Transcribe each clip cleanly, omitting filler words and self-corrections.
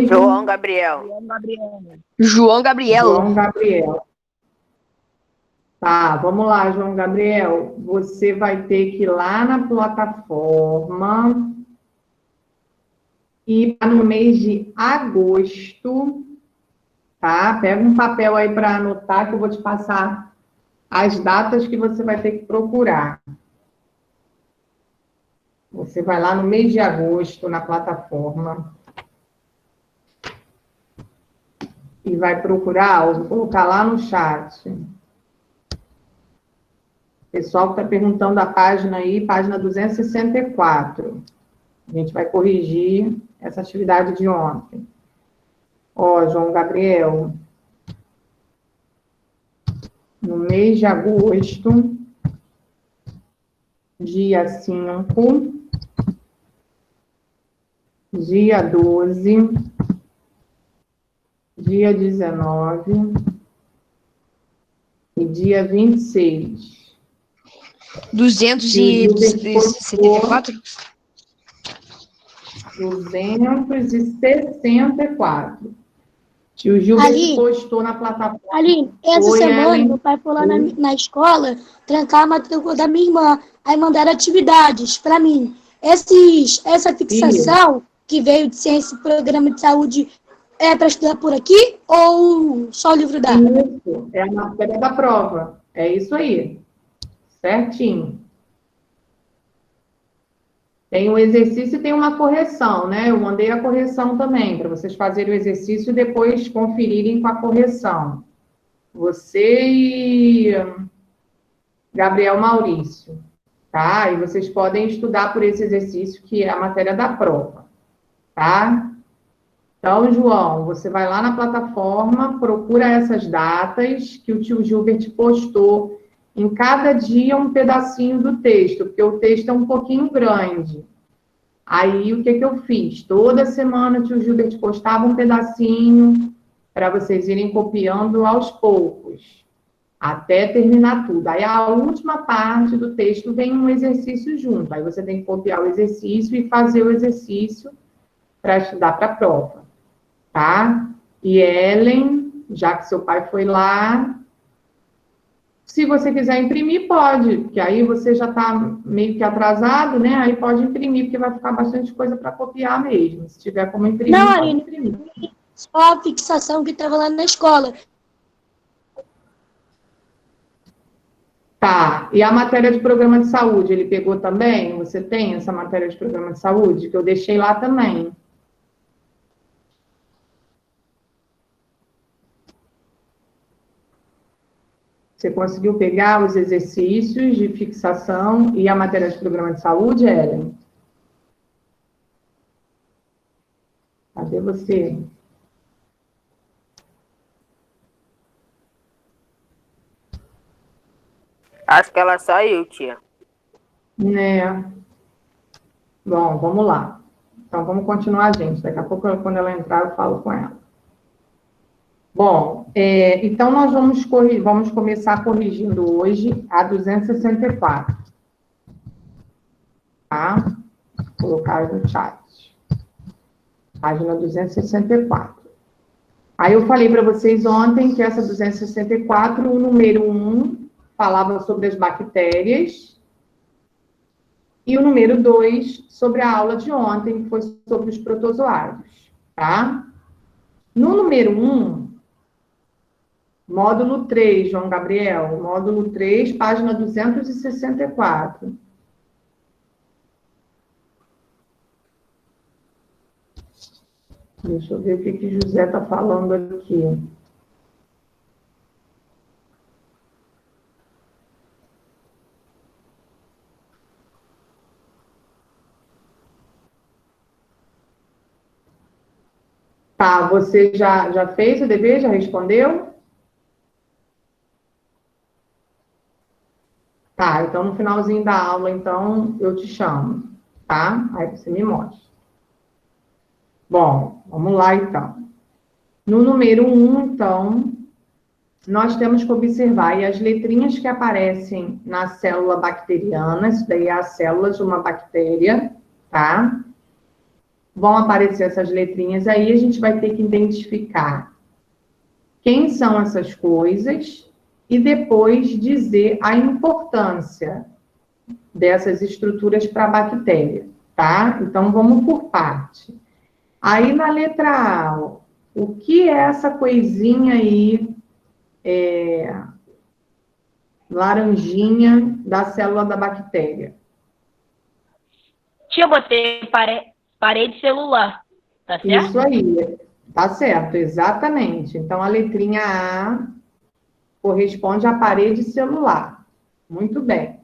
João Gabriel. João Gabriel. João Gabriel. Tá, vamos lá, João Gabriel. Você vai ter que ir lá na plataforma e no mês de agosto, tá? Pega um papel aí para anotar que eu vou te passar as datas que você vai ter que procurar. Você vai lá no mês de agosto na plataforma e vai procurar, vou colocar lá no chat. Pessoal que está perguntando a página aí, página 264. A gente vai corrigir essa atividade de ontem. Ó, João Gabriel, no mês de agosto, dia 5, dia 12, dia 19 e dia 26. 264? 264. Tio Gilberto postou na plataforma. Ali, essa semana, meu pai foi lá na escola trancar a matrícula da minha irmã. Aí mandaram atividades para mim. Essa fixação que veio de ciência e programa de saúde é para estudar por aqui ou só o livro dá? Isso, é a matéria da prova. É isso aí. Certinho. Tem um exercício e tem uma correção, né? Eu mandei a correção também, para vocês fazerem o exercício e depois conferirem com a correção. Você e Gabriel Maurício, tá? E vocês podem estudar por esse exercício, que é a matéria da prova, tá? Então, João, você vai lá na plataforma, procura essas datas que o tio Gilbert postou. Em cada dia, um pedacinho do texto, porque o texto é um pouquinho grande. Aí, o que eu fiz? Toda semana, o tio Gilbert postava um pedacinho para vocês irem copiando aos poucos, até terminar tudo. Aí, a última parte do texto vem um exercício junto. Aí, você tem que copiar o exercício e fazer o exercício para estudar para a prova, tá? E Ellen, já que seu pai foi lá... Se você quiser imprimir, pode, porque aí você já está meio que atrasado, né? Aí pode imprimir, porque vai ficar bastante coisa para copiar mesmo. Se tiver como imprimir, não, pode imprimir. Só a fixação que estava lá na escola. Tá, e a matéria de programa de saúde, ele pegou também? Você tem essa matéria de programa de saúde? Que eu deixei lá também. Você conseguiu pegar os exercícios de fixação e a matéria de programa de saúde, Ellen? Cadê você? Acho que ela saiu, tia. Né? Bom, vamos lá. Então, vamos continuar, gente. Daqui a pouco, quando ela entrar, eu falo com ela. Bom, então nós vamos começar corrigindo hoje a 264. Tá? Vou colocar no chat. Página 264. Aí eu falei para vocês ontem que essa 264, o número 1 falava sobre as bactérias e o número 2 sobre a aula de ontem, que foi sobre os protozoários, tá? No número 1, módulo 3, João Gabriel, módulo 3, página 264. Deixa eu ver o que José está falando aqui. Tá, você já fez o dever? Já respondeu? Tá, então no finalzinho da aula, então, eu te chamo, tá? Aí você me mostra. Bom, vamos lá, então. No número 1, então, nós temos que observar aí as letrinhas que aparecem na célula bacteriana, isso daí é a célula de uma bactéria, tá? vão aparecer essas letrinhas aí, a gente vai ter que identificar quem são essas coisas e depois dizer a importância dessas estruturas para a bactéria, tá? Então, vamos por parte. Aí, na letra A, o que é essa coisinha aí, laranjinha da célula da bactéria? Tia, eu botei parede celular, tá certo? Isso aí, tá certo, exatamente. Então, a letrinha A corresponde à parede celular. Muito bem.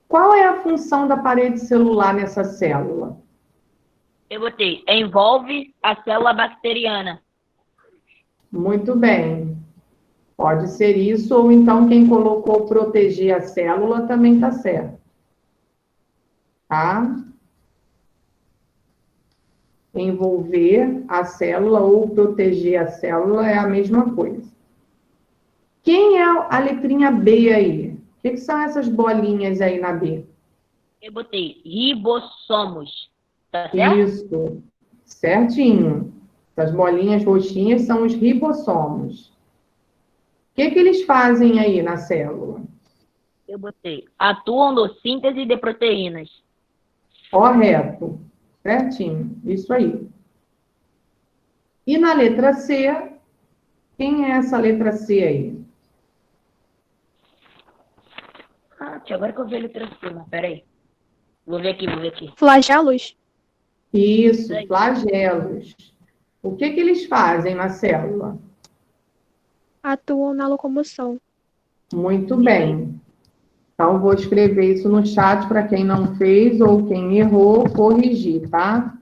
Qual é a função da parede celular nessa célula? Eu botei envolve a célula bacteriana. Muito bem. Pode ser isso, ou então quem colocou proteger a célula também está certo. Tá? Envolver a célula ou proteger a célula é a mesma coisa. Quem é a letrinha B aí? O que são essas bolinhas aí na B? Eu botei ribossomos, tá certo? Isso, certinho. Essas bolinhas roxinhas são os ribossomos. O que eles fazem aí na célula? Eu botei atuam na síntese de proteínas. Correto. Certinho. Isso aí. E na letra C, quem é essa letra C aí? Ah, tia, agora que eu vi a letra C, mas peraí. Vou ver aqui. Flagelos. Isso, flagelos. O que eles fazem na célula? Atuam na locomoção. Muito bem. Então, vou escrever isso no chat para quem não fez ou quem errou, corrigir, tá?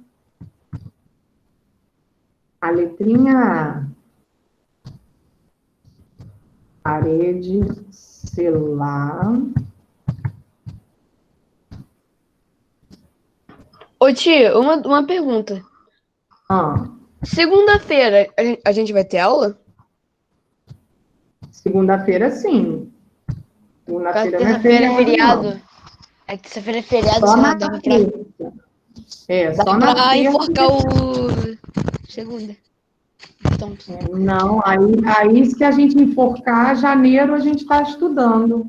A letrinha A. Parede celular. Ô, tia, uma pergunta. Segunda-feira, a gente vai ter aula? Segunda-feira, sim. Segunda-feira não é Terça-feira é feriado, não. feriado. É terça-feira é feriado, Só só na dá pra terça. É, dá só na pra terça. enforcar o segunda. Então, Não, aí se a gente enforcar, janeiro a gente está estudando.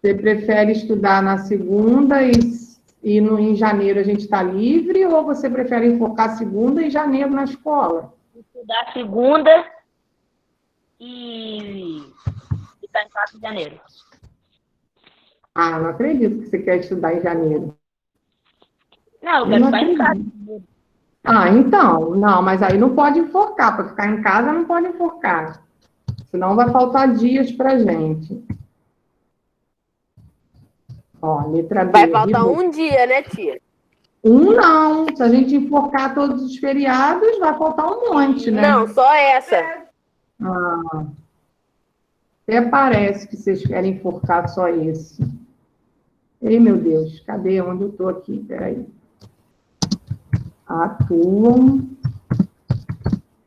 Você prefere estudar na segunda e em janeiro a gente está livre, ou você prefere enfocar segunda e janeiro na escola? Estudar segunda e ficar em casa em janeiro. Ah, não acredito que você quer estudar em janeiro. Não, eu Eu quero não ficar em casa. acredito. Ah, então, não, mas aí não pode enforcar. Para ficar em casa não pode enforcar. Senão vai faltar dias para gente. Ó, letra B. Vai faltar um dia, né, tia? Não. Se a gente enforcar todos os feriados, vai faltar um monte, né? Não, só essa. Ah, até parece que vocês querem enforcar só esse. Ei, meu Deus, cadê? Onde eu estou aqui? Peraí. Atuam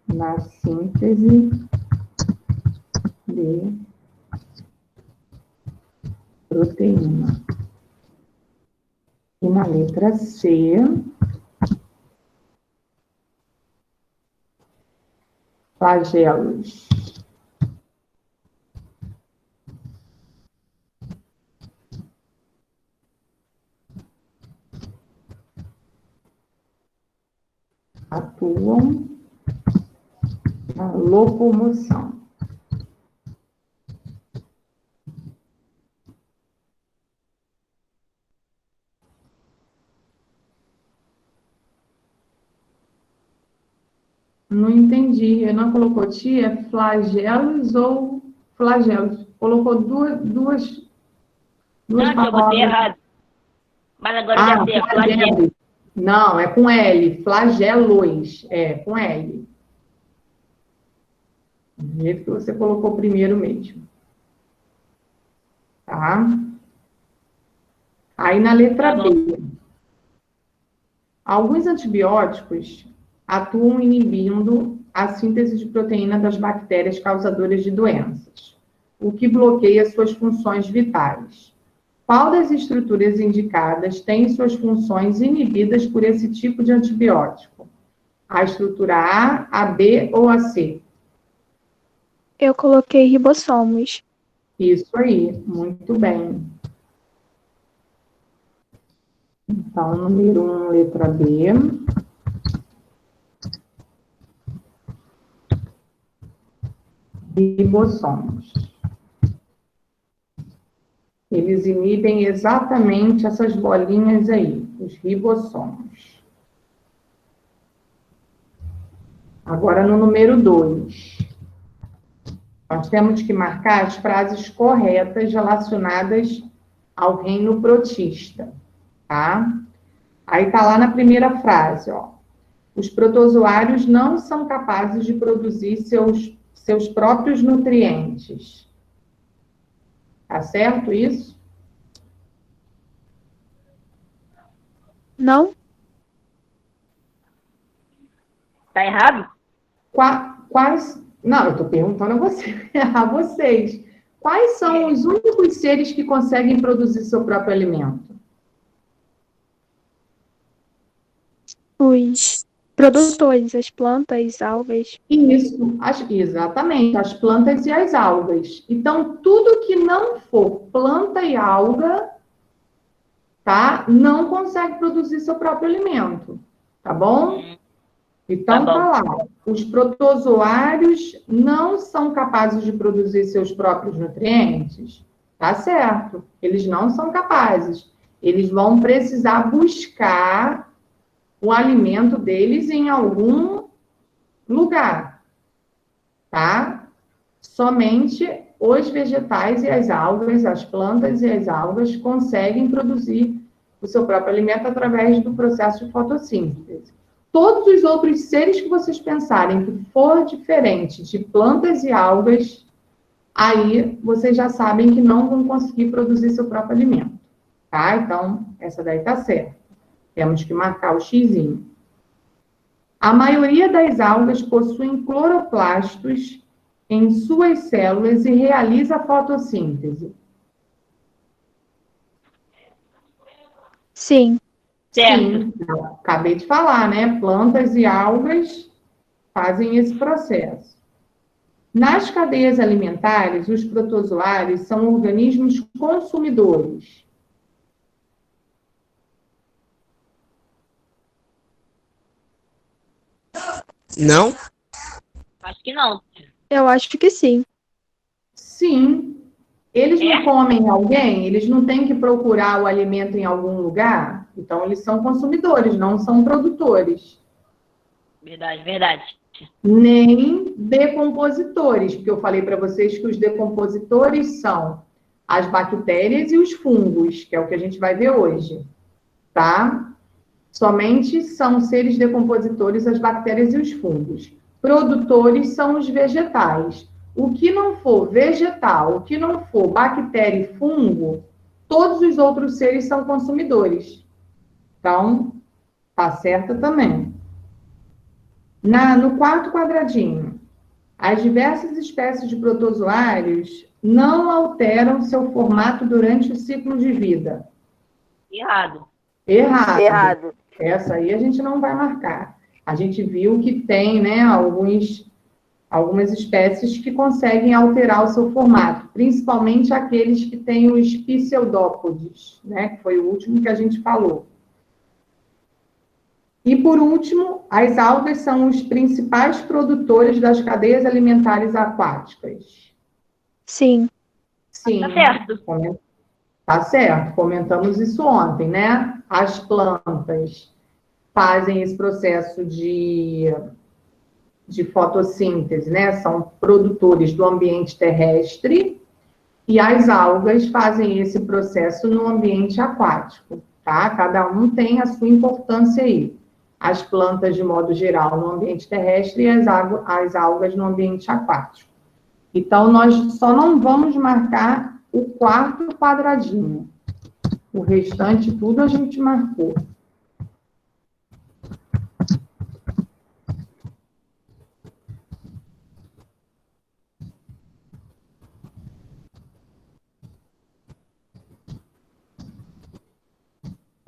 na síntese de proteína. E na letra C, flagelos. Atuam na locomoção. Não entendi. Eu não colocou tia, flagelos ou flagelos? Colocou duas Não, tia, eu palavras. botei errado. Mas agora eu já sei, é flagelo. flagelos. Não, é com L. Flagelos. É, com L. Do jeito que você colocou primeiro mesmo. Tá? Aí na letra B. Alguns antibióticos atuam inibindo a síntese de proteína das bactérias causadoras de doenças, o que bloqueia suas funções vitais. Qual das estruturas indicadas tem suas funções inibidas por esse tipo de antibiótico? A estrutura A B ou a C? Eu coloquei ribossomos. Isso aí, muito bem. Então, número 1, letra B. Ribossomos. Eles inibem exatamente essas bolinhas aí, os ribossomos. Agora, no número 2. Nós temos que marcar as frases corretas relacionadas ao reino protista, tá? Aí tá lá na primeira frase, ó. Os protozoários não são capazes de produzir seus próprios nutrientes. Tá certo isso? Não? Tá errado? Quais... Não, eu tô perguntando a vocês. Quais são os únicos seres que conseguem produzir seu próprio alimento? Os produtores, as plantas, algas. Isso, exatamente, as plantas e as algas. Então, tudo que não for planta e alga, tá? Não consegue produzir seu próprio alimento, tá bom? Então, Tá bom. tá lá. Os protozoários não são capazes de produzir seus próprios nutrientes? Tá certo. Eles não são capazes. Eles vão precisar buscar o alimento deles em algum lugar, tá? Somente os vegetais e as algas, as plantas e as algas, conseguem produzir o seu próprio alimento através do processo de fotossíntese. Todos os outros seres que vocês pensarem que for diferente de plantas e algas, aí vocês já sabem que não vão conseguir produzir seu próprio alimento, tá? Então, essa daí tá certa. Temos que marcar o xizinho. A maioria das algas possuem cloroplastos em suas células e realiza a fotossíntese. Sim. Certo. Sim, acabei de falar, né? Plantas e algas fazem esse processo. Nas cadeias alimentares, os protozoários são organismos consumidores. Não? Acho que não. Eu acho que sim. Sim. Eles não É? comem alguém? Eles não têm que procurar o alimento em algum lugar? Então, eles são consumidores, não são produtores. Verdade, verdade. Nem decompositores, porque eu falei para vocês que os decompositores são as bactérias e os fungos, que é o que a gente vai ver hoje, tá? Somente são seres decompositores as bactérias e os fungos. Produtores são os vegetais. O que não for vegetal, o que não for bactéria e fungo, todos os outros seres são consumidores. Então, tá certo também. No quarto quadradinho, as diversas espécies de protozoários não alteram seu formato durante o ciclo de vida. Errado. Errado. Errado. Essa aí a gente não vai marcar. A gente viu que tem, né, algumas espécies que conseguem alterar o seu formato, principalmente aqueles que têm os pseudópodes, né, que foi o último que a gente falou. E, por último, as algas são os principais produtores das cadeias alimentares aquáticas. Sim. Sim. Tá certo. Tá certo, comentamos isso ontem, né? As plantas fazem esse processo de fotossíntese, né? São produtores do ambiente terrestre e as algas fazem esse processo no ambiente aquático, tá? Cada um tem a sua importância aí. As plantas, de modo geral, no ambiente terrestre e as algas no ambiente aquático. Então, nós só não vamos marcar o quarto quadradinho. O restante tudo a gente marcou.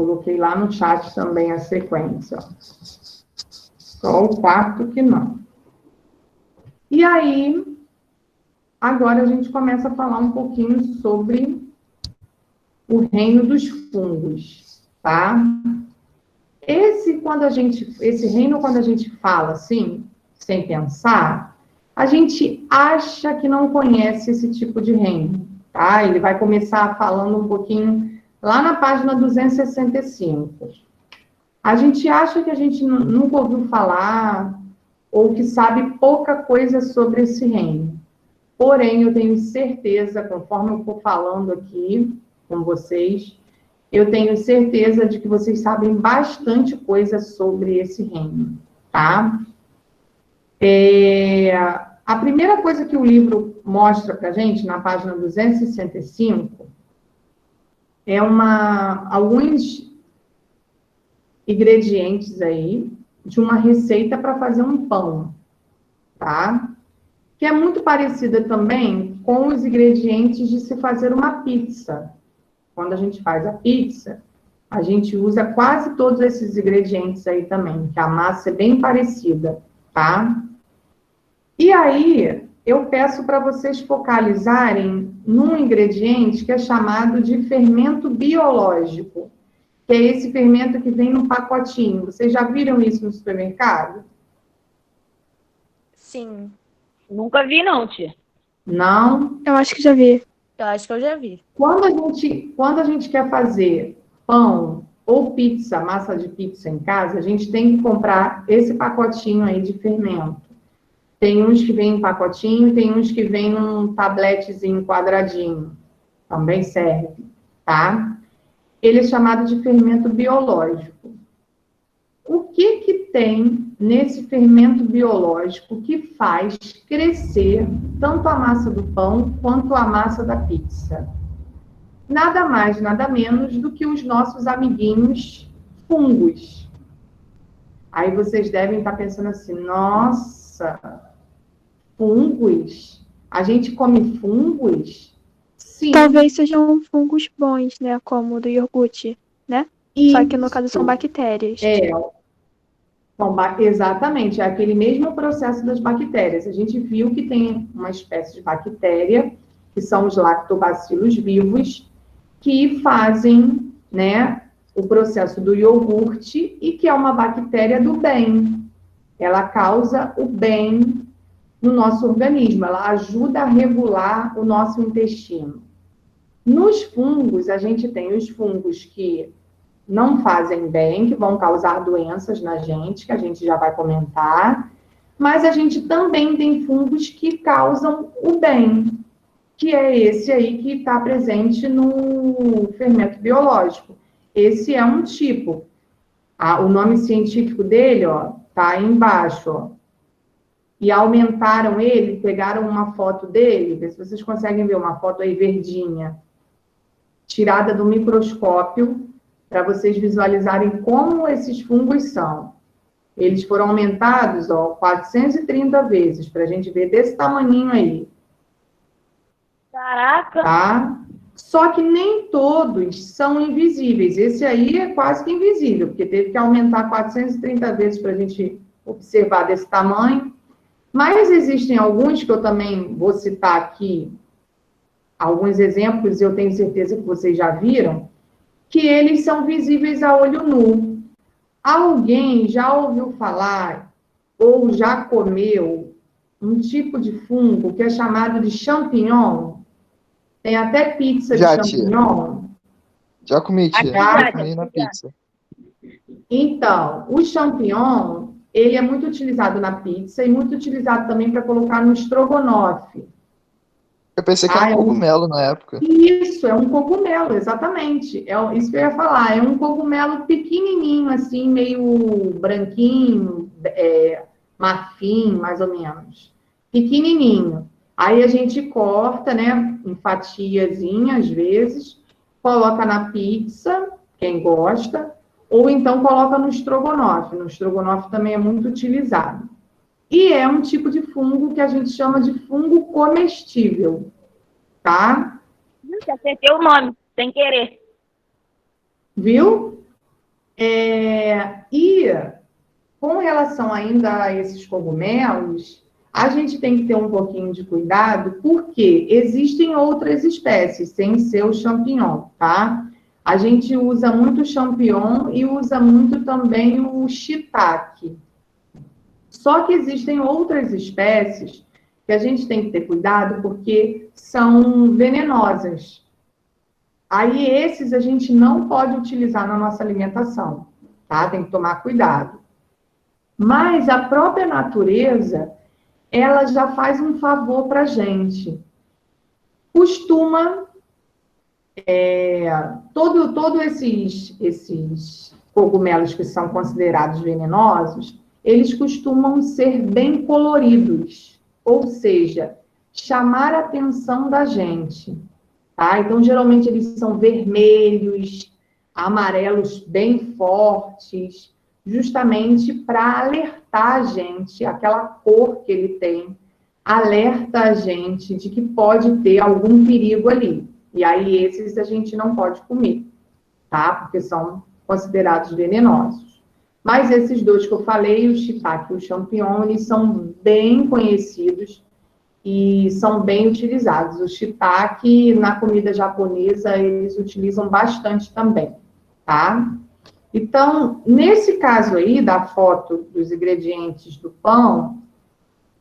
Coloquei lá no chat também a sequência. Ó. Só o quarto que não. E aí, agora a gente começa a falar um pouquinho sobre o reino dos fungos, tá? Esse reino, quando a gente fala assim, sem pensar, a gente acha que não conhece esse tipo de reino, tá? Ele vai começar falando um pouquinho lá na página 265. A gente acha que a gente nunca ouviu falar ou que sabe pouca coisa sobre esse reino. Porém, eu tenho certeza, conforme eu for falando aqui com vocês, eu tenho certeza de que vocês sabem bastante coisa sobre esse reino, tá? A primeira coisa que o livro mostra para a gente, na página 265, é alguns ingredientes aí de uma receita para fazer um pão, tá? Que é muito parecida também com os ingredientes de se fazer uma pizza. Quando a gente faz a pizza, a gente usa quase todos esses ingredientes aí também, que a massa é bem parecida, tá? E aí, eu peço para vocês focalizarem num ingrediente que é chamado de fermento biológico, que é esse fermento que vem no pacotinho. Vocês já viram isso no supermercado? Sim. Nunca vi, não, tia. Não? Eu acho que já vi. Eu acho que eu já vi. Quando a gente quer fazer pão ou pizza, massa de pizza em casa, a gente tem que comprar esse pacotinho aí de fermento. Tem uns que vêm em pacotinho, tem uns que vêm num tabletezinho quadradinho. Também serve, tá? Ele é chamado de fermento biológico. O que tem nesse fermento biológico que faz crescer tanto a massa do pão quanto a massa da pizza? Nada mais, nada menos do que os nossos amiguinhos fungos. Aí vocês devem estar pensando assim, nossa, fungos? A gente come fungos? Sim. Talvez sejam fungos bons, né? Como o do iogurte, né? Só que no caso são bactérias. Exatamente, é aquele mesmo processo das bactérias. A gente viu que tem uma espécie de bactéria, que são os lactobacilos vivos, que fazem, né, o processo do iogurte e que é uma bactéria do bem. Ela causa o bem no nosso organismo, ela ajuda a regular o nosso intestino. Nos fungos, a gente tem os fungos que não fazem bem, que vão causar doenças na gente, que a gente já vai comentar, mas a gente também tem fungos que causam o bem, que é esse aí que está presente no fermento biológico. Esse é um tipo. O nome científico dele, ó, tá aí embaixo, ó. E aumentaram ele, pegaram uma foto dele, vê se vocês conseguem ver uma foto aí verdinha, tirada do microscópio, para vocês visualizarem como esses fungos são. Eles foram aumentados, ó, 430 vezes, para a gente ver desse tamaninho aí. Caraca! Tá? Só que nem todos são invisíveis. Esse aí é quase que invisível, porque teve que aumentar 430 vezes para a gente observar desse tamanho. Mas existem alguns que eu também vou citar aqui, alguns exemplos, eu tenho certeza que vocês já viram, que eles são visíveis a olho nu. Alguém já ouviu falar ou já comeu um tipo de fungo que é chamado de champignon? Tem até pizza Já, de champignon. Já comi, tia. Já comi na pizza. Então, o champignon, ele é muito utilizado na pizza e muito utilizado também para colocar no estrogonofe. Eu pensei que era um cogumelo na época. Isso, é um cogumelo, exatamente. Isso que eu ia falar, é um cogumelo pequenininho, assim, meio branquinho, marfim, mais ou menos. Pequenininho. Aí a gente corta, né, em fatiazinha, às vezes, coloca na pizza, quem gosta, ou então coloca no estrogonofe. No estrogonofe também é muito utilizado. E é um tipo de fungo que a gente chama de fungo comestível, tá? Acertei o nome, sem querer. Viu? E com relação ainda a esses cogumelos, a gente tem que ter um pouquinho de cuidado, porque existem outras espécies, sem ser o champignon, tá? A gente usa muito o champignon e usa muito também o shiitake. Só que existem outras espécies que a gente tem que ter cuidado, porque são venenosas. Aí esses a gente não pode utilizar na nossa alimentação, tá? Tem que tomar cuidado. Mas a própria natureza, ela já faz um favor para a gente. Costuma, todos esses cogumelos que são considerados venenosos, eles costumam ser bem coloridos, ou seja, chamar a atenção da gente, tá? Então, geralmente, eles são vermelhos, amarelos bem fortes, justamente para alertar a gente, aquela cor que ele tem, alerta a gente de que pode ter algum perigo ali. E aí, esses a gente não pode comer, tá? Porque são considerados venenosos. Mas esses dois que eu falei, o shiitake e o champignon, eles são bem conhecidos e são bem utilizados. O shiitake, na comida japonesa, eles utilizam bastante também, tá? Então, nesse caso aí, da foto dos ingredientes do pão,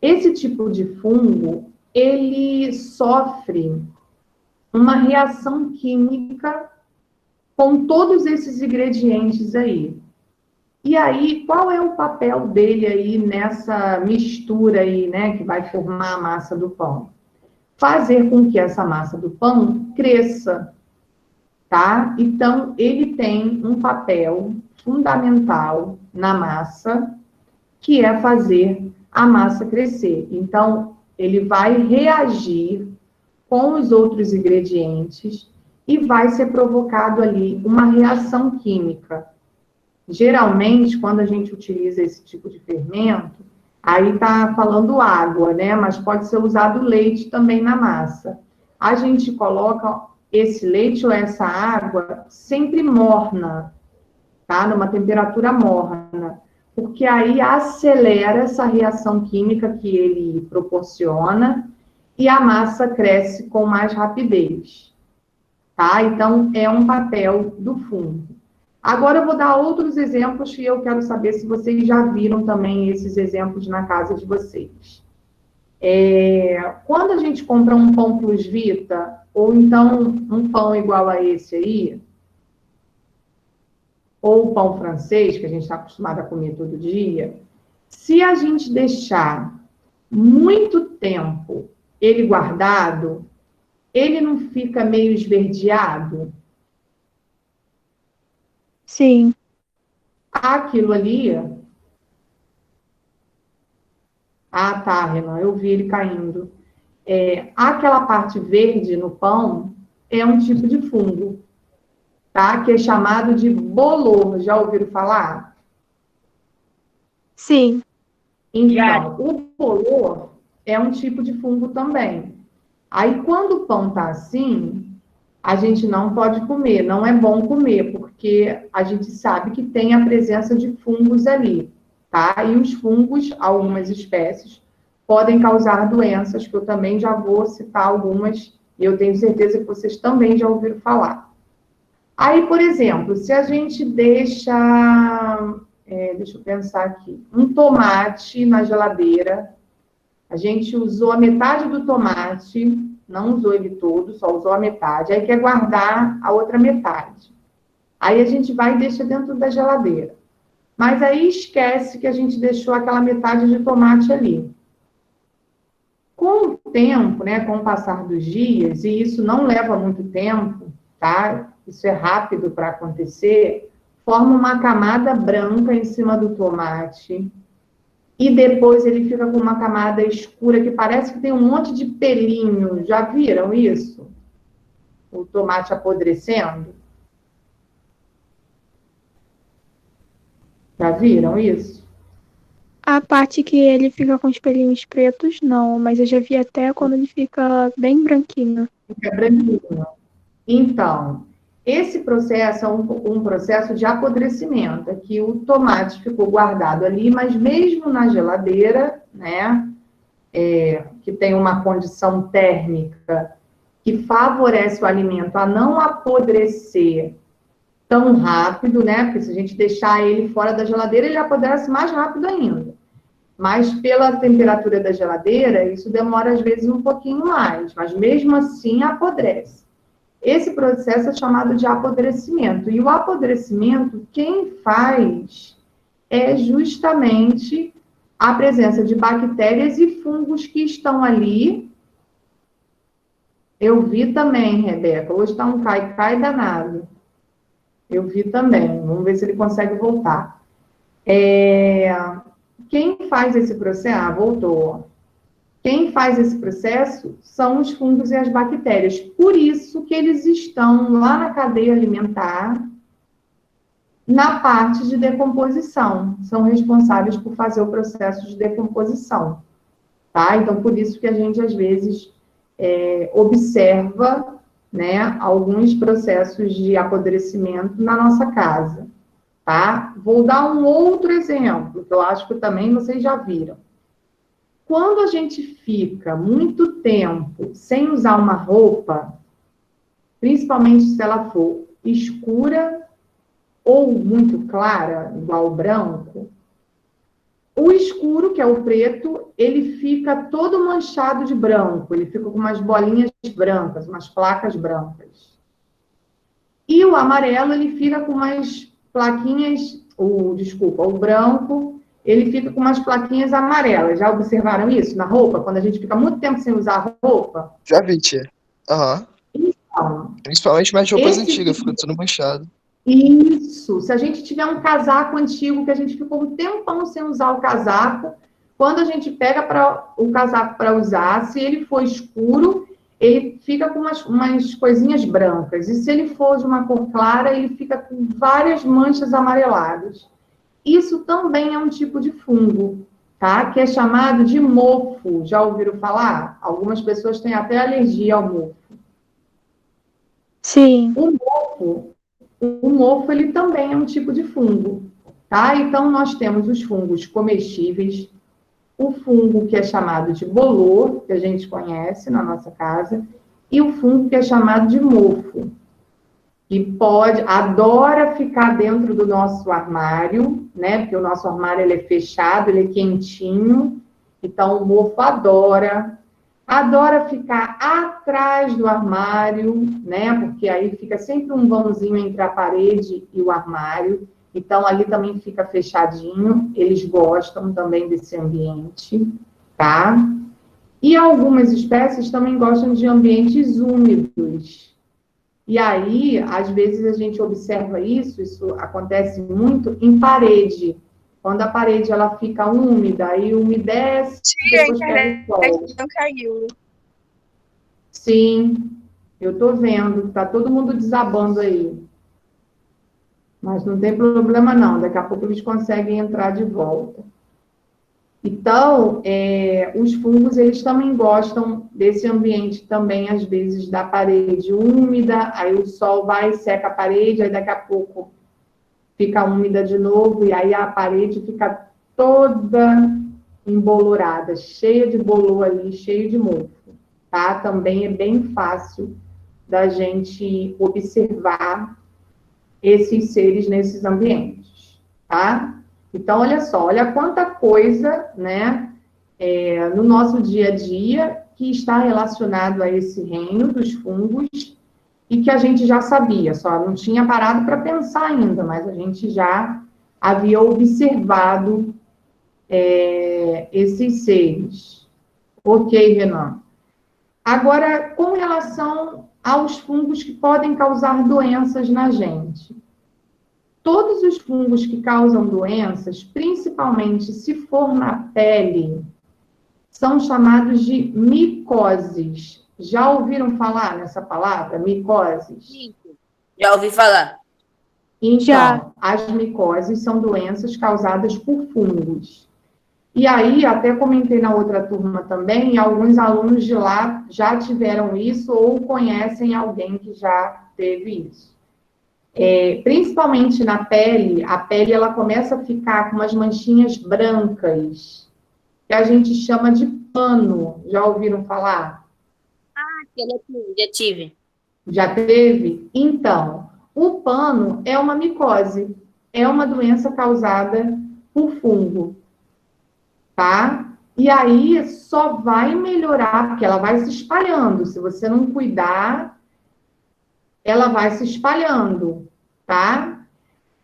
esse tipo de fungo, ele sofre uma reação química com todos esses ingredientes aí. E aí, qual é o papel dele aí nessa mistura aí, né, que vai formar a massa do pão? Fazer com que essa massa do pão cresça, tá? Então, ele tem um papel fundamental na massa, que é fazer a massa crescer. Então, ele vai reagir com os outros ingredientes e vai ser provocado ali uma reação química. Geralmente, quando a gente utiliza esse tipo de fermento, aí tá falando água, né? Mas pode ser usado leite também na massa. A gente coloca esse leite ou essa água sempre morna, tá? Numa temperatura morna, porque aí acelera essa reação química que ele proporciona e a massa cresce com mais rapidez, tá? Então, é um papel do fungo. Agora eu vou dar outros exemplos e eu quero saber se vocês já viram também esses exemplos na casa de vocês. Quando a gente compra um pão plus vita, ou então um pão igual a esse aí, ou o pão francês, que a gente está acostumado a comer todo dia, se a gente deixar muito tempo ele guardado, ele não fica meio esverdeado? Sim. Aquilo ali... Ah, tá, Renan, eu vi ele caindo. Aquela parte verde no pão é um tipo de fungo, tá? Que é chamado de bolor. Já ouviram falar? Sim. Então, o bolor é um tipo de fungo também. Aí, quando o pão tá assim, a gente não pode comer, não é bom comer, porque a gente sabe que tem a presença de fungos ali, tá? E os fungos, algumas espécies, podem causar doenças, que eu também já vou citar algumas, e eu tenho certeza que vocês também já ouviram falar. Aí, por exemplo, se a gente deixa, deixa eu pensar aqui, um tomate na geladeira, a gente usou a metade do tomate, não usou ele todo, só usou a metade, aí quer guardar a outra metade. Aí a gente vai e deixa dentro da geladeira. Mas aí esquece que a gente deixou aquela metade de tomate ali. Com o tempo, né, com o passar dos dias, e isso não leva muito tempo, tá? Isso é rápido para acontecer, forma uma camada branca em cima do tomate, e depois ele fica com uma camada escura que parece que tem um monte de pelinho. Já viram isso? O tomate apodrecendo? Já viram isso? A parte que ele fica com os pelinhos pretos, não, mas eu já vi até quando ele fica bem branquinho. Fica branquinho. Então, Esse processo é um processo de apodrecimento, é que o tomate ficou guardado ali, mas mesmo na geladeira, né, que tem uma condição térmica que favorece o alimento a não apodrecer tão rápido, né, porque se a gente deixar ele fora da geladeira, ele apodrece mais rápido ainda. Mas pela temperatura da geladeira, isso demora às vezes um pouquinho mais, mas mesmo assim apodrece. Esse processo é chamado de apodrecimento. E o apodrecimento, quem faz é justamente a presença de bactérias e fungos que estão ali. Eu vi também, Rebeca. Hoje está um cai-cai danado. Eu vi também. Vamos ver se ele consegue voltar. Quem faz esse processo... voltou. Quem faz esse processo são os fungos e as bactérias. Por isso que eles estão lá na cadeia alimentar, na parte de decomposição. São responsáveis por fazer o processo de decomposição. Tá? Então, por isso que a gente, às vezes, observa, né, alguns processos de apodrecimento na nossa casa. Tá? Vou dar um outro exemplo, que eu acho que também vocês já viram. Quando a gente fica muito tempo sem usar uma roupa, principalmente se ela for escura ou muito clara, igual o branco, o escuro, que é o preto, ele fica todo manchado de branco, ele fica com umas bolinhas brancas, umas placas brancas. E o amarelo, ele fica com umas plaquinhas, o branco, ele fica com umas plaquinhas amarelas. Já observaram isso na roupa? Quando a gente fica muito tempo sem usar roupa? Já vi, tia. Aham. Então, Principalmente mais roupas antigas, fica tudo manchado. isso. Se a gente tiver um casaco antigo, que a gente ficou um tempão sem usar o casaco, quando a gente pega o casaco para usar, se ele for escuro, ele fica com umas coisinhas brancas. E se ele for de uma cor clara, ele fica com várias manchas amareladas. Isso também é um tipo de fungo, tá? Que é chamado de mofo. Já ouviram falar? Algumas pessoas têm até alergia ao mofo. Sim. O mofo, ele também é um tipo de fungo, tá? Então, nós temos os fungos comestíveis, o fungo que é chamado de bolor, que a gente conhece na nossa casa, e o fungo que é chamado de mofo, que adora ficar dentro do nosso armário, né? Porque o nosso armário ele é fechado, ele é quentinho, então o mofo adora ficar atrás do armário, né? Porque aí fica sempre um vãozinho entre a parede e o armário, então ali também fica fechadinho, eles gostam também desse ambiente, tá? E algumas espécies também gostam de ambientes úmidos. E aí, às vezes, a gente observa isso acontece muito em parede. Quando a parede ela fica úmida, aí umedece, depois pega o sol. Não caiu. Sim, eu tô vendo, tá todo mundo desabando aí. Mas não tem problema não, daqui a pouco eles conseguem entrar de volta. Então, os fungos, eles também gostam desse ambiente também, às vezes, da parede úmida, aí o sol vai e seca a parede, aí daqui a pouco fica úmida de novo, e aí a parede fica toda embolorada, cheia de bolor ali, cheio de mofo, tá? Também é bem fácil da gente observar esses seres nesses ambientes, tá? Então, olha só, olha quanta coisa, né, no nosso dia a dia que está relacionado a esse reino dos fungos e que a gente já sabia, só não tinha parado para pensar ainda, mas a gente já havia observado esses seres. Ok, Renan. Agora, com relação aos fungos que podem causar doenças na gente. Todos os fungos que causam doenças, principalmente se for na pele, são chamados de micoses. Já ouviram falar nessa palavra, micoses? Já ouvi falar. Então, as micoses são doenças causadas por fungos. E aí, até comentei na outra turma também, alguns alunos de lá já tiveram isso ou conhecem alguém que já teve isso. Principalmente na pele, a pele ela começa a ficar com umas manchinhas brancas, que a gente chama de pano. Já ouviram falar? Já tive. Já teve? Então, o pano é uma micose, é uma doença causada por fungo, tá? E aí só vai melhorar, porque ela vai se espalhando. Se você não cuidar, ela vai se espalhando, tá?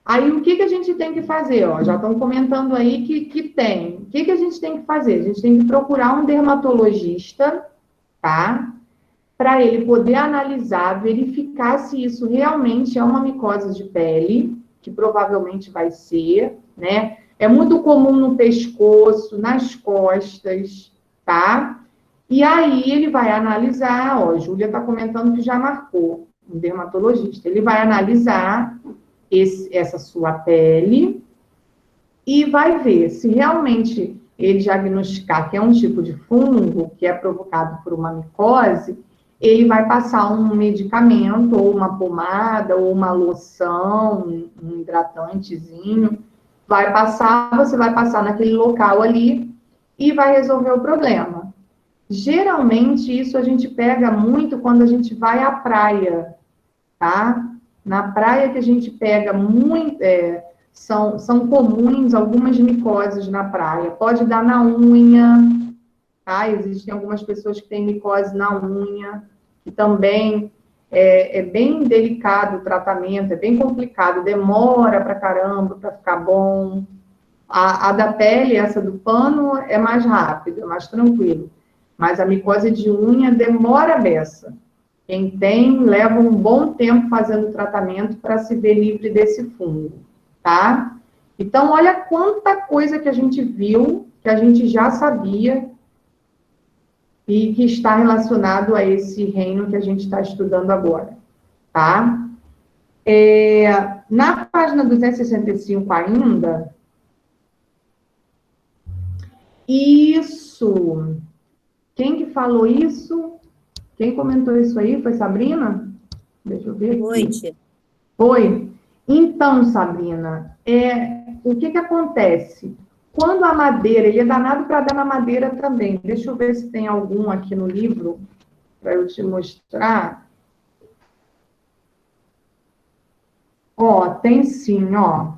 Aí o que a gente tem que fazer? Ó, já estão comentando aí que tem. O que a gente tem que fazer? A gente tem que procurar um dermatologista, tá? Para ele poder analisar, verificar se isso realmente é uma micose de pele, que provavelmente vai ser, né? É muito comum no pescoço, nas costas, tá? E aí ele vai analisar, ó, a Júlia está comentando que já marcou um dermatologista. Ele vai analisar essa sua pele e vai ver se realmente ele diagnosticar que é um tipo de fungo que é provocado por uma micose, ele vai passar um medicamento, ou uma pomada, ou uma loção, um hidratantezinho, vai passar, você vai passar naquele local ali e vai resolver o problema. Geralmente, isso a gente pega muito quando a gente vai à praia, tá? Na praia que a gente pega muito, são comuns algumas micoses na praia. Pode dar na unha, tá? Existem algumas pessoas que têm micose na unha, que também é bem delicado o tratamento, é bem complicado, demora pra caramba para ficar bom. A da pele, essa do pano, é mais rápido, é mais tranquilo. Mas a micose de unha demora a beça. Quem tem, leva um bom tempo fazendo o tratamento para se ver livre desse fungo, tá? Então, olha quanta coisa que a gente viu, que a gente já sabia, e que está relacionado a esse reino que a gente está estudando agora, tá? Na página 265 ainda, isso, quem que falou isso? Quem comentou isso aí? Foi Sabrina? Deixa eu ver aqui. Oi, tia. Foi? Então, Sabrina, o que acontece? Quando a madeira, ele é danado para dar na madeira também. Deixa eu ver se tem algum aqui no livro, para eu te mostrar. Ó, tem sim, ó.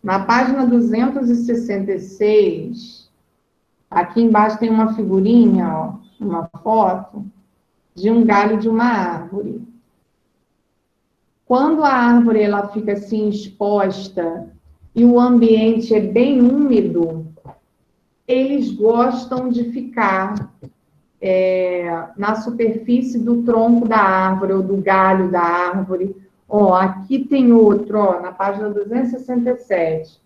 Na página 266, aqui embaixo tem uma figurinha, ó, uma foto de um galho de uma árvore. Quando a árvore ela fica assim exposta e o ambiente é bem úmido, eles gostam de ficar na superfície do tronco da árvore ou do galho da árvore. Ó, aqui tem outro, ó, na página 267.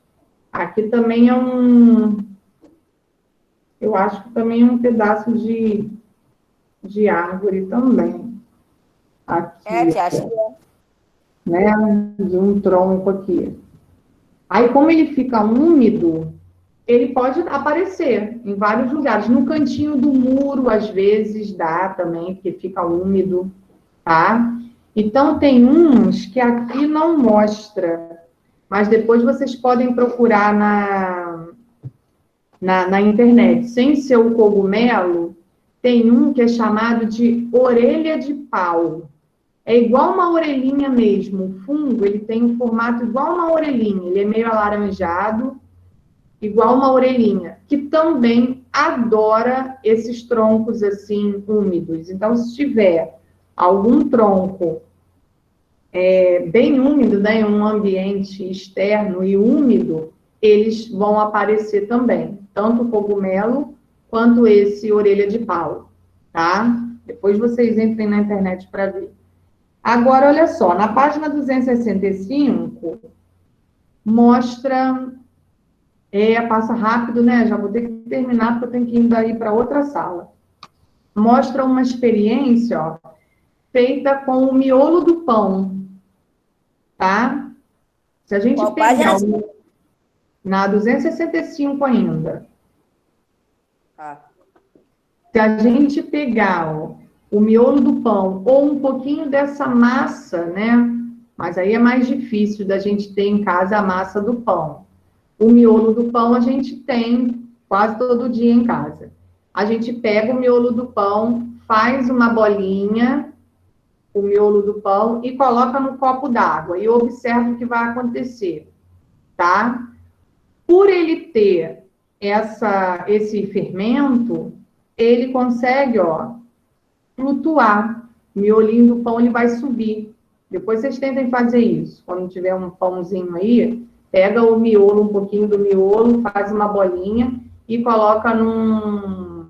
Aqui também é eu acho que também é um pedaço de árvore também. Aqui, Tia, acho que é. né, de um tronco aqui. Aí, como ele fica úmido, ele pode aparecer em vários lugares. No cantinho do muro, às vezes, dá também, porque fica úmido, tá? Então, tem uns que aqui não mostra, mas depois vocês podem procurar na internet. Sem ser o cogumelo, tem um que é chamado de orelha de pau. É igual uma orelhinha mesmo. O fungo, ele tem um formato igual uma orelhinha. Ele é meio alaranjado, igual uma orelhinha, que também adora esses troncos assim úmidos. Então, se tiver algum tronco bem úmido, né, em um ambiente externo e úmido, eles vão aparecer também, tanto o cogumelo quanto esse orelha de pau, tá? Depois vocês entrem na internet para ver. Agora, olha só, na página 265, mostra... passa rápido, né? Já vou ter que terminar, porque eu tenho que ir daí para outra sala. Mostra uma experiência, ó, feita com o miolo do pão, tá? Se a gente Qual pegar página? na 265 ainda, Tá. se a gente pegar, ó, o miolo do pão ou um pouquinho dessa massa, né? Mas aí é mais difícil da gente ter em casa a massa do pão. O miolo do pão a gente tem quase todo dia em casa. A gente pega o miolo do pão, faz uma bolinha, o miolo do pão, e coloca no copo d'água. E observa o que vai acontecer, tá? Por ele ter esse fermento, ele consegue, ó, flutuar. O miolinho do pão, ele vai subir. Depois vocês tentem fazer isso. Quando tiver um pãozinho aí, pega o miolo, um pouquinho do miolo, faz uma bolinha e coloca num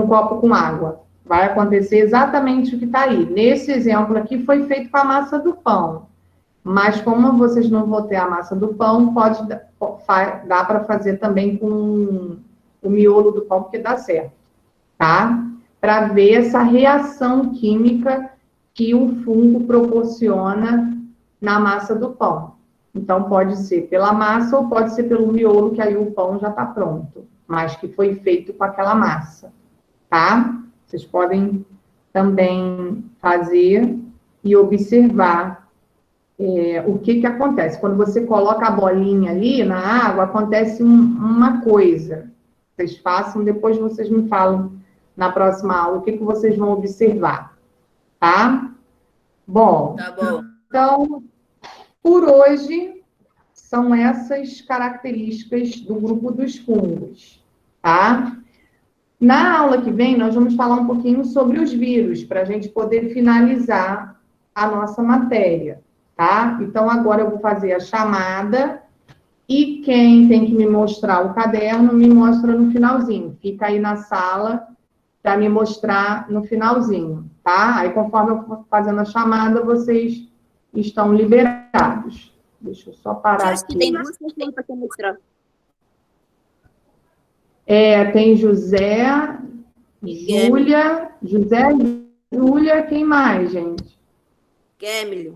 copo com água. Vai acontecer exatamente o que está aí. Nesse exemplo aqui, foi feito com a massa do pão. Mas como vocês não vão ter a massa do pão, dá para fazer também com o miolo do pão, porque dá certo, tá? Para ver essa reação química que o fungo proporciona na massa do pão. Então, pode ser pela massa ou pode ser pelo miolo, que aí o pão já está pronto, mas que foi feito com aquela massa, tá? Vocês podem também fazer e observar o que acontece. Quando você coloca a bolinha ali na água, acontece uma coisa. Vocês façam, depois vocês me falam na próxima aula o que vocês vão observar, tá? Bom, Tá bom. então, por hoje, são essas características do grupo dos fungos, tá? Na aula que vem, nós vamos falar um pouquinho sobre os vírus, para a gente poder finalizar a nossa matéria, tá? Então, agora eu vou fazer a chamada e quem tem que me mostrar o caderno, me mostra no finalzinho. Fica aí na sala para me mostrar no finalzinho, tá? Aí, conforme eu for fazendo a chamada, vocês estão liberados. Deixa eu só parar aqui. Tem duas pessoas para mostrar. Tem José, Júlia, quem mais, gente? Kemilio.